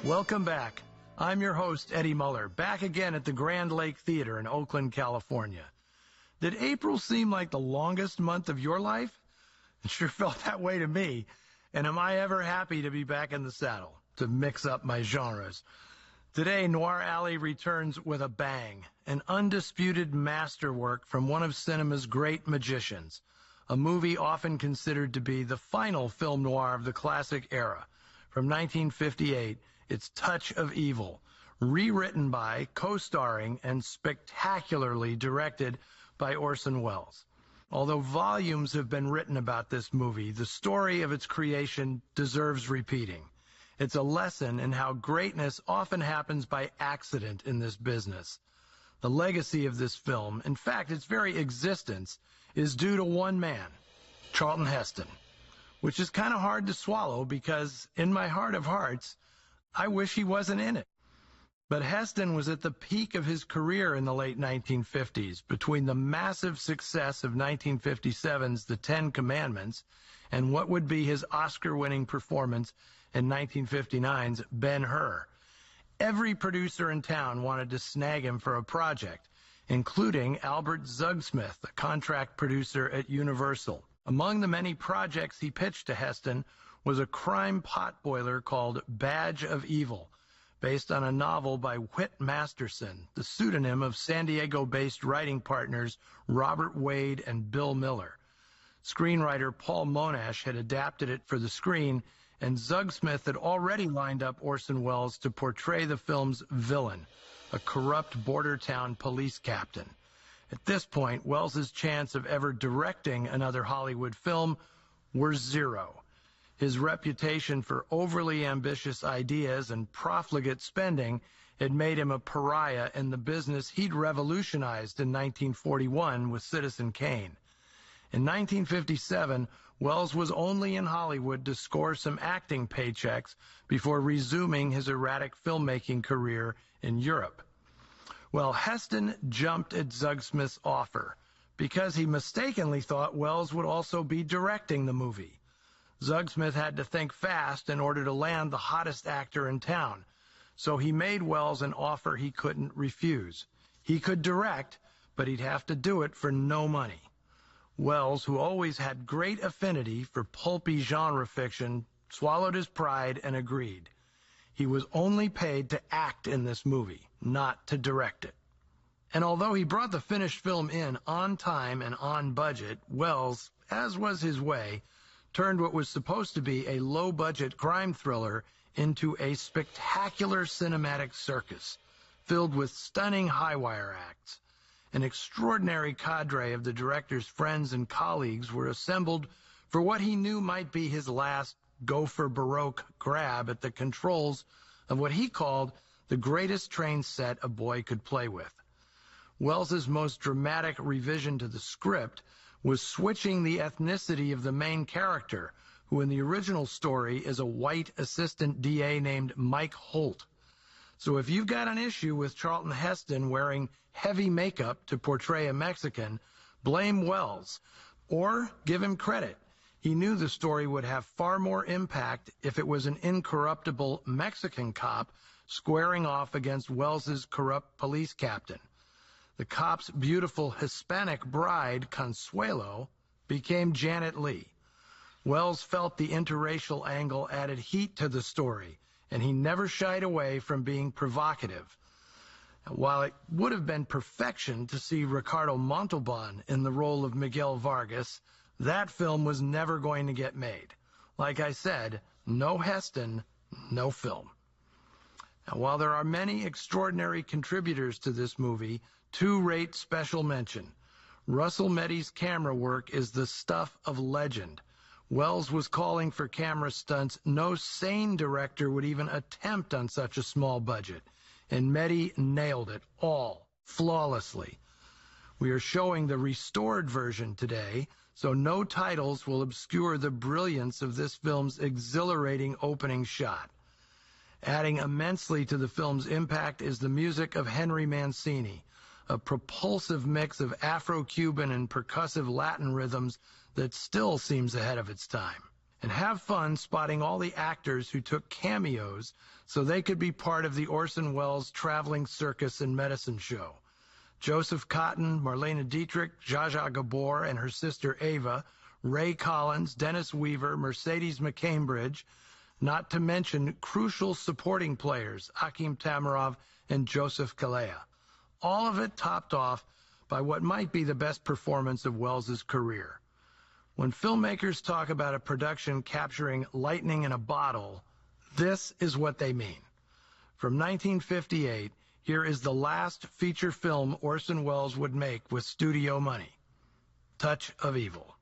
Welcome back. I'm your host, Eddie Muller, back again at the Grand Lake Theater in Oakland, California. Did April seem like the longest month of your life? It sure felt that way to me. And am I ever happy to be back in the saddle, to mix up my genres. Today, Noir Alley returns with a bang, an undisputed masterwork from one of cinema's great magicians, a movie often considered to be the final film noir of the classic era. From 1958, it's Touch of Evil, rewritten by, co-starring, and spectacularly directed by Orson Welles. Although volumes have been written about this movie, the story of its creation deserves repeating. It's a lesson in how greatness often happens by accident in this business. The legacy of this film, in fact, its very existence, is due to one man, Charlton Heston, which is kind of hard to swallow because, in my heart of hearts, I wish he wasn't in it. But Heston was at the peak of his career in the late 1950s, between the massive success of 1957's The Ten Commandments and what would be his Oscar-winning performance in 1959's Ben-Hur. Every producer in town wanted to snag him for a project, including Albert Zugsmith, a contract producer at Universal. Among the many projects he pitched to Heston was a crime potboiler called Badge of Evil, based on a novel by Whit Masterson, the pseudonym of San Diego-based writing partners Robert Wade and Bill Miller. Screenwriter Paul Monash had adapted it for the screen, and Zugsmith had already lined up Orson Welles to portray the film's villain, a corrupt border town police captain. At this point, Welles's chance of ever directing another Hollywood film were zero. His reputation for overly ambitious ideas and profligate spending had made him a pariah in the business he'd revolutionized in 1941 with Citizen Kane. In 1957, Welles was only in Hollywood to score some acting paychecks before resuming his erratic filmmaking career in Europe. Well, Heston jumped at Zugsmith's offer because he mistakenly thought Welles would also be directing the movie. Zugsmith had to think fast in order to land the hottest actor in town, so he made Welles an offer he couldn't refuse. He could direct, but he'd have to do it for no money. Welles, who always had great affinity for pulpy genre fiction, swallowed his pride and agreed. He was only paid to act in this movie, not to direct it. And although he brought the finished film in on time and on budget, Welles, as was his way, turned what was supposed to be a low-budget crime thriller into a spectacular cinematic circus, filled with stunning high-wire acts. An extraordinary cadre of the director's friends and colleagues were assembled for what he knew might be his last gopher baroque grab at the controls of what he called the greatest train set a boy could play with. Welles's most dramatic revision to the script was switching the ethnicity of the main character, who in the original story is a white assistant DA named Mike Holt. So if you've got an issue with Charlton Heston wearing heavy makeup to portray a Mexican, blame Welles, or give him credit. He knew the story would have far more impact if it was an incorruptible Mexican cop squaring off against Welles's corrupt police captain. The cop's beautiful Hispanic bride, Consuelo, became Janet Leigh. Welles felt the interracial angle added heat to the story, and he never shied away from being provocative. While it would have been perfection to see Ricardo Montalban in the role of Miguel Vargas, that film was never going to get made. Like I said, no Heston, no film. Now, while there are many extraordinary contributors to this movie, two rate special mention. Russell Meddy's camera work is the stuff of legend. Welles was calling for camera stunts no sane director would even attempt on such a small budget, and Meddy nailed it all, flawlessly. We are showing the restored version today, so no titles will obscure the brilliance of this film's exhilarating opening shot. Adding immensely to the film's impact is the music of Henry Mancini, a propulsive mix of Afro-Cuban and percussive Latin rhythms that still seems ahead of its time. and have fun spotting all the actors who took cameos so they could be part of the Orson Welles traveling circus and medicine show. Joseph Cotten, Marlene Dietrich, Zsa Zsa Gabor and her sister Ava, Ray Collins, Dennis Weaver, Mercedes McCambridge, not to mention crucial supporting players, Akim Tamarov and Joseph Kalea. All of it topped off by what might be the best performance of Welles's career. When filmmakers talk about a production capturing lightning in a bottle, this is what they mean. From 1958, here is the last feature film Orson Welles would make with studio money, Touch of Evil.